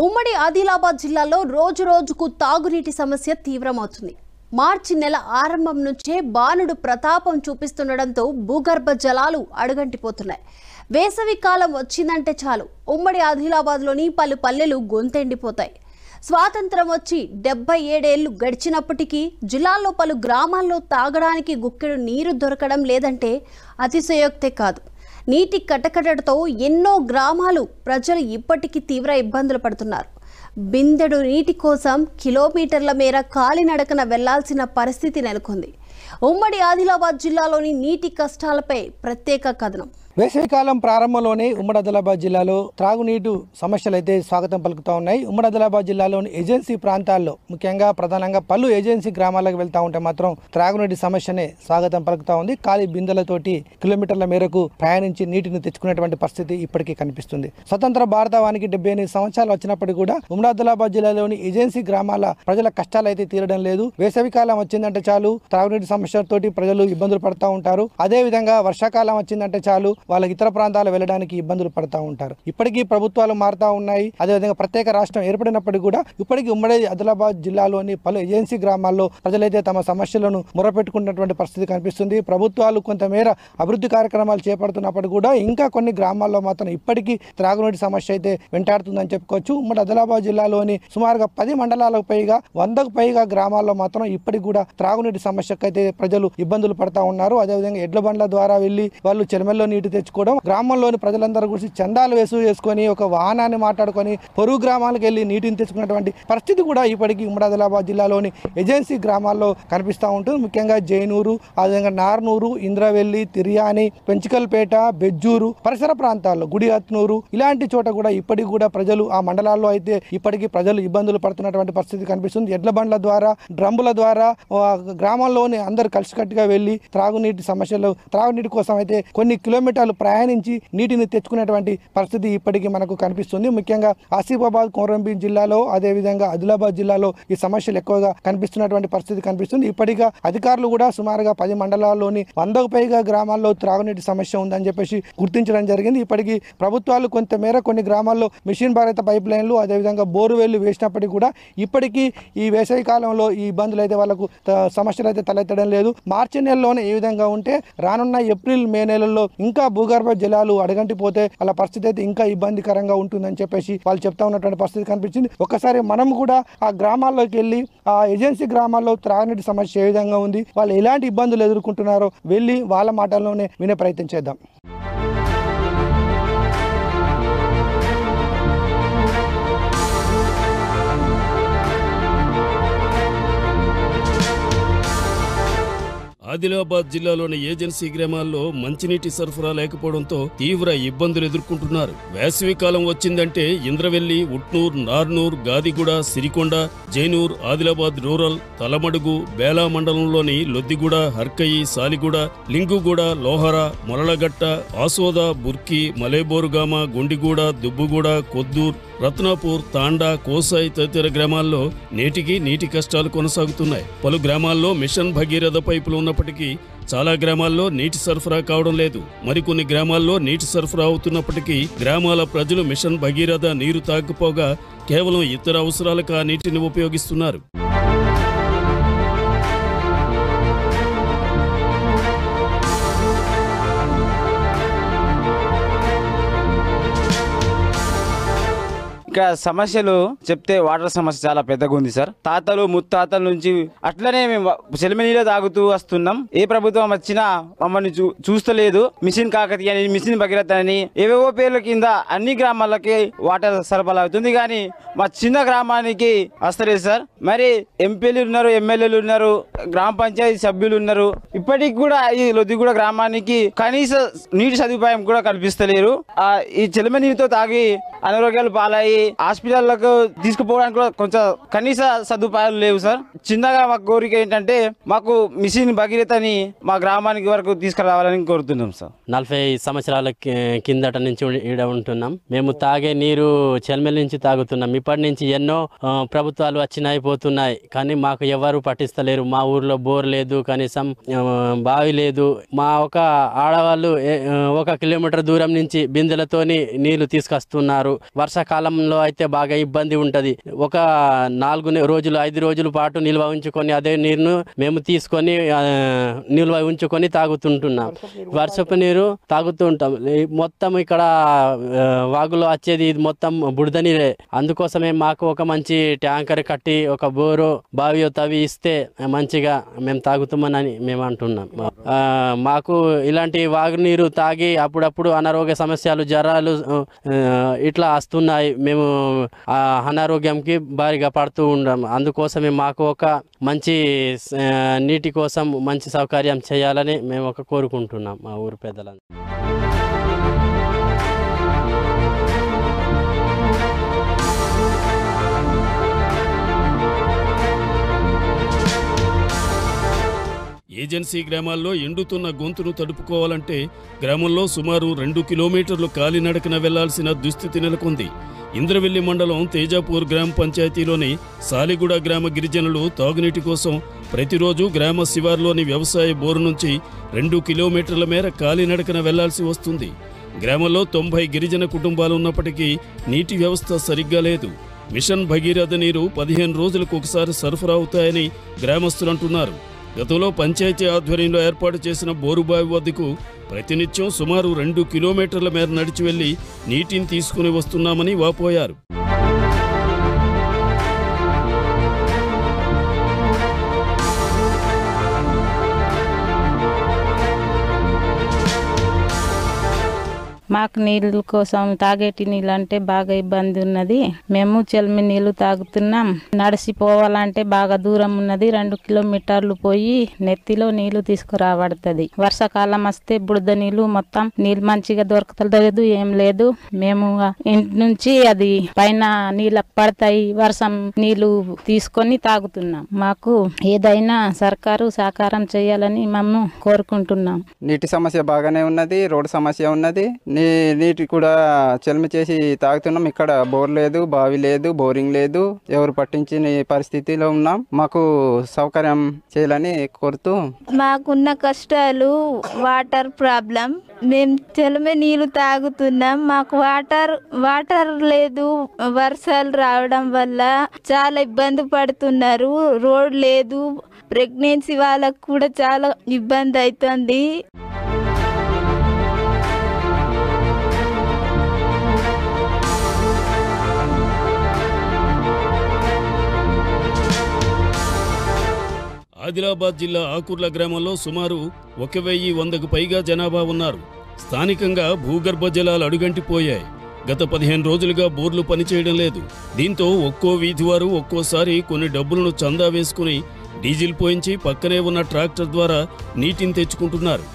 ఉమ్మడి ఆదిలాబాద్ జిల్లాలో రోజు రోజుకు తాగునీటి సమస్య తీవ్రమవుతుంది. మార్చి నెల ఆరంభం నుంచే బాణుడు ప్రతాపం చూపిస్తుండడంతో భూగర్భ జలాలు అడుగంటిపోతున్నాయి. వేసవి కాలం వచ్చిందంటే చాలు ఉమ్మడి ఆదిలాబాద్లోని పలు పల్లెలు గొంతెండిపోతాయి. స్వాతంత్రం వచ్చి 77 ఏళ్లు గడిచినప్పటికీ జిల్లాలో పలు గ్రామాల్లో తాగడానికి గుక్కెడు నీరు దొరకడం లేదంటే అతిశయోక్తే కాదు. నీటి కటకటతో ఎన్నో గ్రామాలు ప్రజలు ఇప్పటికీ తీవ్ర ఇబ్బందులు పడుతున్నారు. బిందెడు నీటి కోసం కిలోమీటర్ల మేర కాలినడకన వెళ్లాల్సిన పరిస్థితి నెలకొంది. ఉమ్మడి ఆదిలాబాద్ జిల్లాలోని నీటి కష్టాలపై ప్రత్యేక కథనం. వేసవికాలం ప్రారంభంలోనే ఉమ్మడి ఆదిలాబాద్ జిల్లాలో త్రాగునీటి సమస్యలు అయితే స్వాగతం పలుకుతూ ఉన్నాయి. ఉమ్మడి ఆదిలాబాద్ జిల్లాలోని ఏజెన్సీ ప్రాంతాల్లో ముఖ్యంగా ప్రధానంగా పలు ఏజెన్సీ గ్రామాలకు వెళ్తూ ఉంటే మాత్రం త్రాగునీటి సమస్యనే స్వాగతం పలుకుతూ ఉంది. ఖాళీ బిందెలతోటి కిలోమీటర్ల మేరకు ప్రయాణించి నీటిని తెచ్చుకునేటువంటి పరిస్థితి ఇప్పటికీ కనిపిస్తుంది. స్వతంత్ర భారతానికి 78 సంవత్సరాలు వచ్చినప్పటికీ కూడా ఉమ్మడి ఆదిలాబాద్ జిల్లాలోని ఏజెన్సీ గ్రామాల ప్రజల కష్టాలు అయితే తీరడం లేదు. వేసవికాలం వచ్చిందంటే చాలు త్రాగునీటి సమస్యలతోటి ప్రజలు ఇబ్బందులు పడుతూ ఉంటారు. అదే విధంగా వర్షాకాలం వచ్చిందంటే చాలు వాళ్ళకి ఇతర ప్రాంతాలు వెళ్ళడానికి ఇబ్బందులు పడుతూ ఉంటారు. ఇప్పటికీ ప్రభుత్వాలు మారుతూ ఉన్నాయి. అదేవిధంగా ప్రత్యేక రాష్ట్రం ఏర్పడినప్పటికీ కూడా ఇప్పటికీ ఉమ్మడి ఆదిలాబాద్ జిల్లాలోని పలు ఏజెన్సీ గ్రామాల్లో ప్రజలైతే తమ సమస్యలను మొరపెట్టుకున్నటువంటి పరిస్థితి కనిపిస్తుంది. ప్రభుత్వాలు కొంతమేర అభివృద్ధి కార్యక్రమాలు చేపడుతున్నప్పటికీ కూడా ఇంకా కొన్ని గ్రామాల్లో మాత్రం ఇప్పటికీ త్రాగునీటి సమస్య అయితే వెంటాడుతుందని చెప్పుకోవచ్చు. ఉమ్మడి ఆదిలాబాద్ జిల్లాలోని సుమారుగా 10 మండలాలకు పైగా 100కు పైగా గ్రామాల్లో మాత్రం ఇప్పటికి కూడా త్రాగునీటి సమస్యకు అయితే ప్రజలు ఇబ్బందులు పడుతూ ఉన్నారు. అదేవిధంగా ఎడ్ల బండ్ల ద్వారా వెళ్లి వాళ్ళు చెరుమెల్లో నీటి తెచ్చుకోవడం, గ్రామంలోని ప్రజలందరూ కూడా చందాలు వేసుకొని ఒక వాహనాన్ని మాట్లాడుకొని పొరుగు గ్రామాలకు వెళ్ళి నీటిని తెచ్చుకున్నటువంటి పరిస్థితి కూడా ఇప్పటికీ ఉమ్మడి ఆదిలాబాద్ జిల్లాలోని ఏజెన్సీ గ్రామాల్లో కనిపిస్తూ ఉంటుంది. ముఖ్యంగా జైనూరు, అదేవిధంగా నార్నూరు, ఇంద్రవెల్లి, తిర్యాని, పెంచికల్పేట, బెజ్జూరు పరిసర ప్రాంతాల్లో గుడిహత్నూరు ఇలాంటి చోట కూడా ఇప్పటికి కూడా ప్రజలు ఆ మండలాల్లో అయితే ఇప్పటికీ ప్రజలు ఇబ్బందులు పడుతున్నటువంటి పరిస్థితి కనిపిస్తుంది. ఎడ్ల బండ్ల ద్వారా, డ్రమ్ముల ద్వారా గ్రామంలోని అందరూ కలిసికట్టుగా వెళ్ళి త్రాగునీటి కోసం అయితే కొన్ని కిలోమీటర్లు ప్రయాణించి నీటిని తెచ్చుకునేటువంటి పరిస్థితి ఇప్పటికీ మనకు కనిపిస్తుంది. ముఖ్యంగా ఆసిఫాబాద్, కొమరంభీం జిల్లాలో అదేవిధంగా ఆదిలాబాద్ జిల్లాలో ఈ సమస్యలు ఎక్కువగా కనిపిస్తున్నటువంటి పరిస్థితి కనిపిస్తుంది. ఇప్పటిగా అధికారులు కూడా సుమారుగా 10 మండలాల్లోని 100కు పైగా గ్రామాల్లో త్రాగునీటి సమస్య ఉందని చెప్పేసి గుర్తించడం జరిగింది. ఇప్పటికీ ప్రభుత్వాలు కొంతమేర కొన్ని గ్రామాల్లో మిషన్ భారత పైప్ లైన్లు అదేవిధంగా బోరువెళ్లు వేసినప్పటికీ కూడా ఇప్పటికీ ఈ వేసవి కాలంలో ఈ ఇబ్బందులు అయితే వాళ్ళకు సమస్యలు అయితే తలెత్తడం లేదు. మార్చి నెలలోనే ఈ విధంగా ఉంటే రానున్న ఏప్రిల్, మే నెలల్లో ఇంకా భూగర్భ జలాలు అడగంటిపోతే వాళ్ళ పరిస్థితి అయితే ఇంకా ఇబ్బందికరంగా ఉంటుందని చెప్పేసి వాళ్ళు చెప్తా ఉన్నటువంటి పరిస్థితి కనిపించింది. ఒక్కసారి మనం కూడా ఆ గ్రామాల్లోకి వెళ్ళి ఆ ఏజెన్సీ గ్రామాల్లో త్రాగునీటి సమస్య ఏ విధంగా ఉంది, వాళ్ళు ఎలాంటి ఇబ్బందులు ఎదుర్కొంటున్నారో వెళ్ళి వాళ్ళ మాటల్లోనే వినే ప్రయత్నం చేద్దాం. ఆదిలాబాద్ జిల్లాలోని ఏజెన్సీ గ్రామాల్లో మంచినీటి సరఫరా లేకపోవడంతో తీవ్ర ఇబ్బందులు ఎదుర్కొంటున్నారు. వేసవికాలం వచ్చిందంటే ఇంద్రవెల్లి, ఉట్నూర్, నార్నూర్, గాదిగూడ, సిరికొండ, జైనూర్, ఆదిలాబాద్ రూరల్, తలమడుగు, బేలా మండలంలోని లొద్దిగూడ, హర్కయి, సాలిగూడ, లింగుగూడ, లోహర, మొరలగట్ట, ఆసోద, బుర్కి, మలేబోరుగామ, గుండిగూడ, దుబ్బుగూడ, కొద్దూర్, రత్నాపూర్, తాండా, కోసాయి తదితర గ్రామాల్లో నేటికి నీటి కష్టాలు కొనసాగుతున్నాయి. పలు గ్రామాల్లో మిషన్ భగీరథ పైపులు ఉన్నప్పటికీ చాలా గ్రామాల్లో నీటి సరఫరా కావడం లేదు. మరికొన్ని గ్రామాల్లో నీటి సరఫరా అవుతున్నప్పటికీ గ్రామాల ప్రజలు మిషన్ భగీరథ నీరు తాగకపోగా కేవలం ఇతర అవసరాలకు ఆ నీటిని ఉపయోగిస్తున్నారు. ఇక్కడ సమస్యలు చెప్తే వాటర్ సమస్య చాలా పెద్దగా ఉంది సార్. తాతలు ముత్తాతల నుంచి అట్లనే మేము చెలిమి నీళ్ళు తాగుతూ వస్తున్నాం. ఏ ప్రభుత్వం వచ్చినా మమ్మల్ని చూస్తలేదు. మిషన్ కాకతీయ అని, మిషన్ భగీరథ అని ఏవేవో పేర్ల కింద అన్ని గ్రామాలకి వాటర్ సరఫరా అవుతుంది, కానీ మా చిన్న గ్రామానికి వస్తలేదు సార్. మరి ఎంపీలు ఉన్నారు, ఎమ్మెల్యేలు ఉన్నారు, గ్రామ పంచాయతీ సభ్యులు ఉన్నారు. ఇప్పటికి కూడా ఈ లొద్దిగూడ గ్రామానికి కనీస నీటి సదుపాయం కూడా కల్పిస్తలేరు. ఈ చెలిమి నీళ్ళతో తాగి అనారోగ్యాలు పాలయ్యి హాస్పిటల్లకు తీసుకుపోవడానికి కూడా కొంచెం కనీస సదుపాయాలు లేవు సార్. చిన్నగా మా కోరిక ఏంటంటే మాకు మిషన్ భగీరథని మా గ్రామానికి వరకు తీసుకురావాలని కోరుతున్నాం సార్. 40 సంవత్సరాల కిందట నుంచి ఈడ ఉంటున్నాం. మేము తాగే నీరు చెల్మెల నుంచి తాగుతున్నాం. ఇప్పటి నుంచి ఎన్నో ప్రభుత్వాలు వచ్చినాయి పోతున్నాయి, కానీ మాకు ఎవరు పట్టిస్తలేరు. మా ఊర్లో బోర్ లేదు, కనీసం బావి లేదు. మా ఒక ఆడవాళ్ళు 1 కిలోమీటర్ దూరం నుంచి బిందెలతోని నీళ్లు తీసుకొస్తున్నారు. వర్షాకాలం వర్షాకాలంలో అయితే బాగా ఇబ్బంది ఉంటది. ఒక 4 రోజులు 5 రోజుల పాటు నిల్వ ఉంచుకొని అదే నీరును మేము తీసుకొని నిల్వ ఉంచుకొని తాగుతుంటున్నాం. వర్షపు నీరు తాగుతూ ఉంటాం. మొత్తం ఇక్కడ వాగులో వచ్చేది ఇది మొత్తం బురద నీరే. అందుకోసమే మాకు ఒక మంచి ట్యాంకర్ కట్టి ఒక బోరు బావియో తవి ఇస్తే మంచిగా మేము తాగుతామని మేము అంటున్నాం. మాకు ఇలాంటి వాగు నీరు తాగి అప్పుడప్పుడు అనారోగ్య సమస్యలు జ్వరాలు ఇట్లా వస్తున్నాయి. మేము అనారోగ్యంకి భారీగా పడుతూ ఉన్నాం. అందుకోసమే మాకు ఒక మంచి నీటి కోసం మంచి సౌకర్యం చేయాలని మేము కోరుకుంటున్నాం మా ఊరు పెద్దలందరూ. ఏజెన్సీ గ్రామాల్లో ఎండుతున్న గొంతును తడుపుకోవాలంటే గ్రామంలో సుమారు 2 కిలోమీటర్లు కాలినడకన వెళ్లాల్సిన దుస్థితి నెలకొంది. ఇంద్రవెల్లి మండలం తేజాపూర్ గ్రామ పంచాయతీలోని సాలిగూడ గ్రామ గిరిజనులు తాగునీటి కోసం ప్రతిరోజు గ్రామ శివార్లోని వ్యవసాయ బోరు నుంచి 2 కిలోమీటర్ల మేర కాలినడకన వెళ్లాల్సి వస్తుంది. గ్రామంలో 90 గిరిజన కుటుంబాలు ఉన్నప్పటికీ నీటి వ్యవస్థ సరిగ్గా లేదు. మిషన్ భగీరథ నీరు 15 రోజులకు ఒకసారి సరఫరా అవుతాయని గ్రామస్తులు అంటున్నారు. గతంలో పంచాయతీ ఆధ్వర్యంలో ఏర్పాటు చేసిన బోరుబావి వద్దకు ప్రతినిత్యం సుమారు 2 కిలోమీటర్ల మేర నడిచి వెళ్లి నీటిని తీసుకుని వస్తున్నామని వాపోయారు. మాకు నీళ్ళ కోసం తాగేటి నీళ్ళు అంటే బాగా ఇబ్బంది ఉన్నది. మేము చెల్మి నీళ్లు తాగుతున్నాం. నడిచిపోవాలంటే బాగా దూరం ఉన్నది. 2 కిలోమీటర్లు పోయి నెత్తిలో నీళ్లు తీసుకురాబడుతుంది. వర్షాకాలం వస్తే బురద నీళ్లు మొత్తం నీళ్ళు మంచిగా దొరకలేదు, ఏం లేదు. మేము ఇంటి నుంచి అది పైన నీళ్ళు పడతాయి, వర్షం నీళ్లు తీసుకొని తాగుతున్నాం. మాకు ఏదైనా సర్కారు సహకారం చేయాలని మేము కోరుకుంటున్నాం. నీటి సమస్య బాగానే ఉన్నది, రోడ్డు సమస్య ఉన్నది. నీటి కూడా చెల్మి చేసి తాగుతున్నాం. ఇక్కడ బోర్ లేదు, బావి లేదు, బోరింగ్ లేదు. ఎవరు పట్టించిన పరిస్థితిలో ఉన్నాం. మాకు సౌకర్యం చేయాలని కోరుతూ మాకున్న కష్టాలు వాటర్ ప్రాబ్లం. మేము చెల్మి నీళ్ళు తాగుతున్నాం. మాకు వాటర్ లేదు. వర్షాలు రావడం వల్ల చాలా ఇబ్బంది పడుతున్నారు. రోడ్ లేదు. ప్రెగ్నెన్సీ వాళ్ళకు కూడా చాలా ఇబ్బంది అవుతుంది. ఆదిలాబాద్ జిల్లా ఆకుర్ల గ్రామంలో సుమారు 1100కు పైగా జనాభా ఉన్నారు. స్థానికంగా భూగర్భ జలాలు అడుగంటిపోయాయి. గత 15 రోజులుగా బోర్లు పనిచేయడం లేదు. దీంతో ఒక్కో వీధి వారు ఒక్కోసారి కొన్ని డబ్బులను చందా వేసుకుని డీజిల్ పోయించి పక్కనే ఉన్న ట్రాక్టర్ ద్వారా నీటిని తెచ్చుకుంటున్నారు.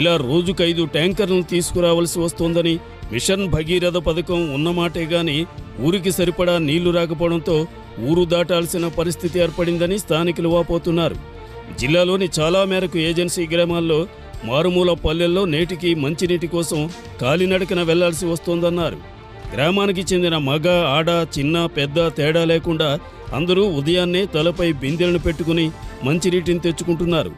ఇలా రోజుకు 5 ట్యాంకర్లను తీసుకురావాల్సి వస్తోందని, మిషన్ భగీరథ పథకం ఉన్నమాటే గాని ఊరికి సరిపడా నీళ్లు రాకపోవడంతో ఊరు దాటాల్సిన పరిస్థితి ఏర్పడిందని స్థానికులు వాపోతున్నారు. జిల్లాలోని చాలా మేరకు ఏజెన్సీ గ్రామాల్లో మారుమూల పల్లెల్లో నేటికి మంచినీటి కోసం కాలినడకన వెళ్లాల్సి వస్తోందన్నారు. గ్రామానికి చెందిన మగ, ఆడ, చిన్న, పెద్ద తేడా లేకుండా అందరూ ఉదయాన్నే తలపై బిందెలను పెట్టుకుని మంచినీటిని తెచ్చుకుంటున్నారు.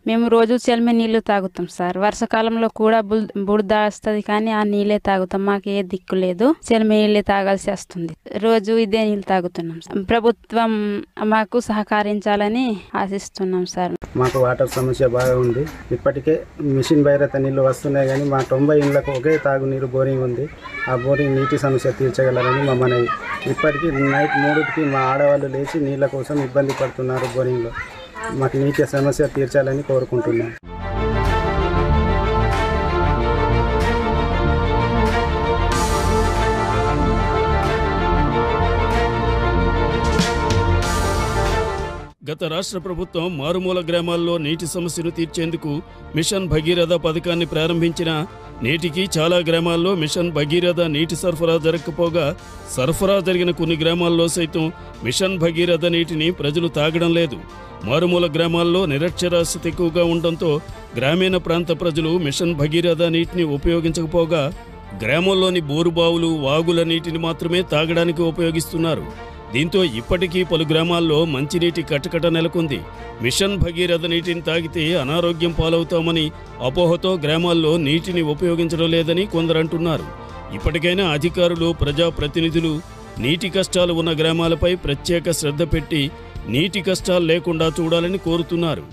మేము రోజు చెల్మి నీళ్లు తాగుతాం సార్. వర్షాకాలంలో కూడా బురద వస్తుంది, కానీ ఆ నీళ్ళే తాగుతాం. మాకు ఏ దిక్కు లేదు. చెల్మి నీళ్ళే తాగాల్సి వస్తుంది. రోజు ఇదే నీళ్ళు తాగుతున్నాం. ప్రభుత్వం మాకు సహకరించాలని ఆశిస్తున్నాం సార్. మాకు వాటర్ సమస్య బాగా ఉంది. ఇప్పటికే మిషన్ భగీరథ నీళ్లు వస్తున్నాయి, కానీ మా 90 ఇళ్లకు ఒకే తాగునీరు బోరింగ్ ఉంది. ఆ బోరింగ్ నీటి సమస్య తీర్చగలరని మా మనవి. ఇప్పటికీ నైట్ 3కి మా ఆడవాళ్ళు లేచి నీళ్ల కోసం ఇబ్బంది పడుతున్నారు బోరింగ్లో. మాకు నీటి సమస్య తీర్చాలని కోరుకుంటున్నాం. గత రాష్ట్ర ప్రభుత్వం మారుమూల గ్రామాల్లో నీటి సమస్యను తీర్చేందుకు మిషన్ భగీరథ పథకాన్ని ప్రారంభించిన నేటికి చాలా గ్రామాల్లో మిషన్ భగీరథ నీటి సరఫరా జరగకపోగా, సరఫరా జరిగిన కొన్ని గ్రామాల్లో సైతం మిషన్ భగీరథ నీటిని ప్రజలు తాగడం లేదు. మారుమూల గ్రామాల్లో నిరక్షరాస్యత ఎక్కువగా ఉండడంతో గ్రామీణ ప్రాంత ప్రజలు మిషన్ భగీరథ నీటిని ఉపయోగించకపోగా, గ్రామంలోని బోరుబావులు, వాగుల నీటిని మాత్రమే తాగడానికి ఉపయోగిస్తున్నారు. దీంతో ఇప్పటికీ పలు గ్రామాల్లో మంచినీటి కటకట నెలకొంది. మిషన్ భగీరథ నీటిని తాగితే అనారోగ్యం పాలవుతామని అపోహతో గ్రామాల్లో నీటిని ఉపయోగించడం లేదని కొందరంటున్నారు. ఇప్పటికైనా అధికారులు, ప్రజాప్రతినిధులు నీటి కష్టాలు ఉన్న గ్రామాలపై ప్రత్యేక శ్రద్ధ పెట్టి నీటి కష్టాలు లేకుండా చూడాలని కోరుతున్నారు.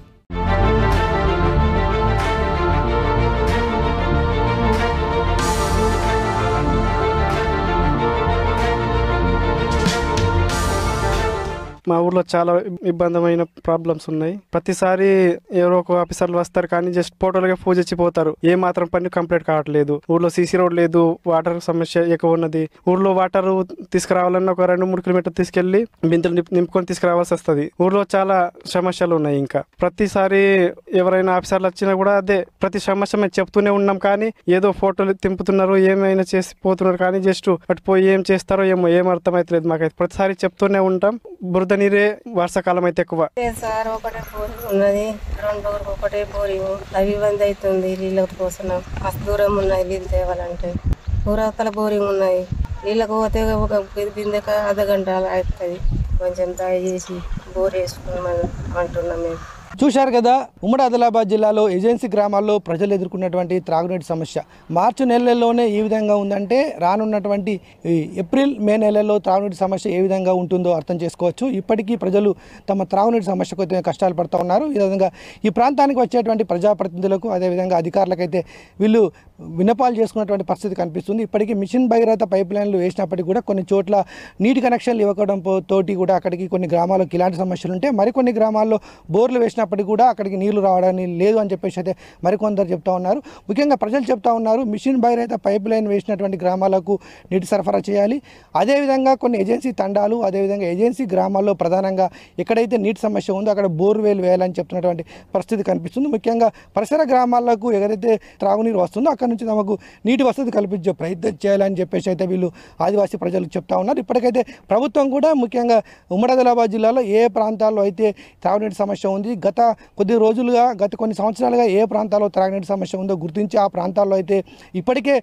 మా ఊర్లో చాలా ఇబ్బందిమైన ప్రాబ్లమ్స్ ఉన్నాయి. ప్రతిసారి ఎవరో ఒక ఆఫీసర్లు వస్తారు కానీ జస్ట్ ఫోటోలుగా పూజ ఇచ్చిపోతారు. ఏ మాత్రం పని కంప్లీట్ కావట్లేదు. ఊర్లో సీసీ రోడ్ లేదు, వాటర్ సమస్య ఎక్కువ ఉన్నది. ఊర్లో వాటర్ తీసుకురావాలన్నా ఒక 2-3 కిలోమీటర్లు తీసుకెళ్లి బిందెలు నింపుకొని తీసుకురావాల్సి వస్తుంది. ఊర్లో చాలా సమస్యలు ఉన్నాయి. ఇంకా ప్రతిసారి ఎవరైనా ఆఫీసర్లు వచ్చినా కూడా అదే ప్రతి సమస్య మేము చెప్తూనే ఉన్నాం కానీ ఏదో ఫోటోలు తింపుతున్నారు, ఏమైనా చేసి పోతున్నారు కానీ జస్ట్ అటు పోయి ఏం చేస్తారో ఏం అర్థమైతలేదు మాకైతే. ప్రతిసారి చెప్తూనే ఉంటాం. బురద నీరే వర్షాకాలం అయితే ఎక్కువ. సార్ ఒకటే బోరింగ్ ఉన్నది, 2 ఊరికి ఒకటే బోరింగ్. అవి ఇబ్బంది అవుతుంది నీళ్ళ కోసం. మస్తు దూరం ఉన్నాయి నీళ్ళు తేవాలంటే. ఊరవతల బోరింగ్ ఉన్నాయి. నీళ్ళకు పోతే ఒక బిందెక అర్ధగంట అవుతుంది. కొంచెం దయచేసి బోర్ వేసుకోమని అంటున్నాం మేము. చూశారు కదా, ఉమ్మడి ఆదిలాబాద్ జిల్లాలో ఏజెన్సీ గ్రామాల్లో ప్రజలు ఎదుర్కొన్నటువంటి త్రాగునీటి సమస్య మార్చి నెలలోనే ఈ విధంగా ఉందంటే రానున్నటువంటి ఏప్రిల్, మే నెలల్లో త్రాగునీటి సమస్య ఏ విధంగా ఉంటుందో అర్థం చేసుకోవచ్చు. ఇప్పటికీ ప్రజలు తమ త్రాగునీటి సమస్యకు అయితే కష్టాలు పడుతూ ఉన్నారు. ఈ విధంగా ఈ ప్రాంతానికి వచ్చేటువంటి ప్రజాప్రతినిధులకు, అదేవిధంగా అధికారులకైతే వీళ్ళు విన్నపాలు చేసుకున్నటువంటి పరిస్థితి కనిపిస్తుంది. ఇప్పటికీ మిషన్ భగీరథ పైప్ లైన్లు వేసినప్పటికీ కూడా కొన్ని చోట్ల నీటి కనెక్షన్లు ఇవ్వడం తోటి కూడా అక్కడికి కొన్ని గ్రామాలకు ఇలాంటి సమస్యలు ఉంటే, మరికొన్ని గ్రామాల్లో బోర్లు వేసినప్పటికీ కూడా అక్కడికి నీళ్లు రావడానికి లేదు అని చెప్పేసి అయితే మరికొందరు చెప్తా ఉన్నారు. ముఖ్యంగా ప్రజలు చెప్తా ఉన్నారు, మిషన్ భగీరథ పైప్ లైన్ వేసినటువంటి గ్రామాలకు నీటి సరఫరా చేయాలి. అదేవిధంగా కొన్ని ఏజెన్సీ తండాలు, అదేవిధంగా ఏజెన్సీ గ్రామాల్లో ప్రధానంగా ఎక్కడైతే నీటి సమస్య ఉందో అక్కడ బోర్వేలు వేయాలని చెప్తున్నటువంటి పరిస్థితి కనిపిస్తుంది. ముఖ్యంగా పరిసర గ్రామాలకు ఎక్కడైతే త్రాగునీరు వస్తుందో అక్కడ నుంచి తమకు నీటి వసతి కల్పించే ప్రయత్నం చేయాలని చెప్పేసి అయితే వీళ్ళు ఆదివాసీ ప్రజలు చెప్తా ఉన్నారు. ఇప్పటికైతే ప్రభుత్వం కూడా ముఖ్యంగా ఉమ్మడి ఆదిలాబాద్ జిల్లాలో ఏ ప్రాంతాల్లో అయితే త్రాగునీటి సమస్య ఉంది, గత కొన్ని సంవత్సరాలుగా ఏ ప్రాంతాల్లో త్రాగునీటి సమస్య ఉందో గుర్తించి ఆ ప్రాంతాల్లో అయితే ఇప్పటికే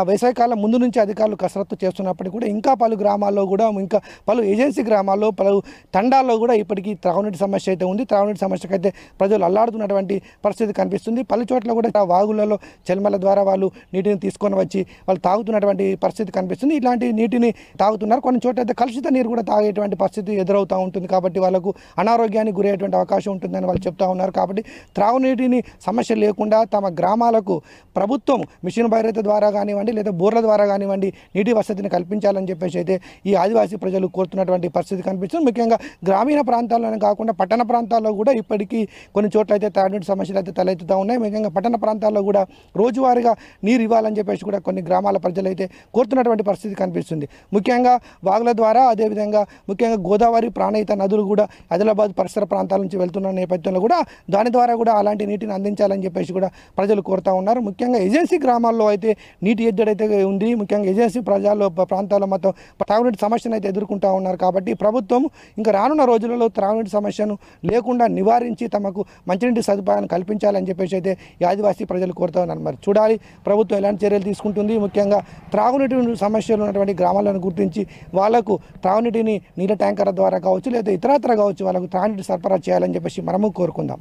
వేసవికాలం ముందు నుంచి అధికారులు కసరత్తు చేస్తున్నప్పటికీ కూడా ఇంకా పలు గ్రామాల్లో కూడా, ఇంకా పలు ఏజెన్సీ గ్రామాల్లో, పలు తండాల్లో కూడా ఇప్పటికీ త్రాగునీటి సమస్య అయితే ఉంది. త్రాగునీటి సమస్యకైతే ప్రజలు అల్లాడుతున్నటువంటి పరిస్థితి కనిపిస్తుంది. పలు చోట్ల కూడా వాగులలో చెల్మల ద్వారా వాళ్ళు నీటిని తీసుకొని వచ్చి వాళ్ళు తాగుతున్నటువంటి పరిస్థితి కనిపిస్తుంది. ఇలాంటి నీటిని తాగుతున్నారు. కొన్ని చోట్ల అయితే కలుషిత నీరు కూడా తాగేటువంటి పరిస్థితి ఎదురవుతూ ఉంటుంది. కాబట్టి వాళ్ళకు అనారోగ్యానికి గురయ్యేటువంటి అవకాశం ఉంటుందని వాళ్ళు చెప్తా ఉన్నారు. కాబట్టి త్రాగునీటిని సమస్య లేకుండా తమ గ్రామాలకు ప్రభుత్వం మిషన్ భగీరథ ద్వారా కానివ్వండి, లేదా బోర్ల ద్వారా కానివ్వండి నీటి వసతిని కల్పించాలని చెప్పేసి అయితే ఈ ఆదివాసీ ప్రజలు కోరుతున్నటువంటి పరిస్థితి కనిపిస్తుంది. ముఖ్యంగా గ్రామీణ ప్రాంతాల్లోనే కాకుండా పట్టణ ప్రాంతాల్లో కూడా ఇప్పటికీ కొన్ని చోట్ల అయితే త్రాగునీటి సమస్యలు అయితే తలెత్తుతూ ఉన్నాయి. ముఖ్యంగా పట్టణ ప్రాంతాల్లో కూడా రోజువారీగా నీరు ఇవ్వాలని చెప్పేసి కూడా కొన్ని గ్రామాల ప్రజలు అయితే కోరుతున్నటువంటి పరిస్థితి కనిపిస్తుంది. ముఖ్యంగా వాగుల ద్వారా, అదేవిధంగా ముఖ్యంగా గోదావరి, ప్రాణహిత నదులు కూడా ఆదిలాబాద్ పరిసర ప్రాంతాల నుంచి వెళ్తున్న నేపథ్యంలో కూడా దాని ద్వారా కూడా అలాంటి నీటిని అందించాలని చెప్పేసి కూడా ప్రజలు కోరుతూ ఉన్నారు. ముఖ్యంగా ఏజెన్సీ గ్రామాల్లో అయితే నీటి ఎద్దడైతే ఉంది. ముఖ్యంగా ఏజెన్సీ ప్రాంతాల్లో మొత్తం త్రాగునీటి సమస్యను అయితే ఎదుర్కొంటూ ఉన్నారు. కాబట్టి ప్రభుత్వం ఇంకా రానున్న రోజులలో త్రాగునీటి సమస్యను లేకుండా నివారించి తమకు మంచినీటి సదుపాయాన్ని కల్పించాలని చెప్పేసి అయితే ఈ ఆదివాసీ ప్రజలు కోరుతూ ఉన్నారు. మరి చూడాలి ప్రభుత్వం ఎలాంటి చర్యలు తీసుకుంటుంది. ముఖ్యంగా త్రాగునీటి సమస్యలు ఉన్నటువంటి గ్రామాలను గుర్తించి వాళ్లకు త్రాగునీటిని నీళ్ళ ట్యాంకర్ల ద్వారా కావచ్చు, లేదా ఇతరత్ర కావచ్చు, వాళ్ళకు త్రాగునీటి సరఫరా చేయాలని చెప్పేసి మనము కోరుకుందాం.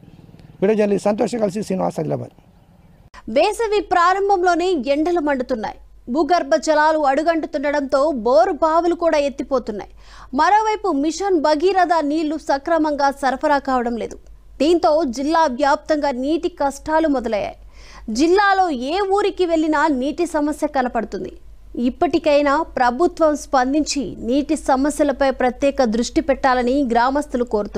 వీడియో జర్నలిస్ట్ సంతోష్ కలిసి శ్రీనివాస్, ఆదిలాబాద్. వేసవి ప్రారంభంలోనే ఎండలు మండుతున్నాయి. భూగర్భ జలాలు అడుగంటుతుండడంతో బోరు బావులు కూడా ఎత్తిపోతున్నాయి. మరోవైపు మిషన్ భగీరథ నీళ్లు సక్రమంగా సరఫరా కావడం లేదు. దీంతో జిల్లా వ్యాప్తంగా నీటి కష్టాలు మొదలయ్యాయి. జిల్లాలో ఏ ఊరికి వెళ్ళినా నీటి సమస్య కనపడుతుంది. ఇప్పటికైనా ప్రభుత్వం స్పందించి నీటి సమస్యలపై ప్రత్యేక దృష్టి పెట్టాలని గ్రామస్తులు కోరుతున్నారు.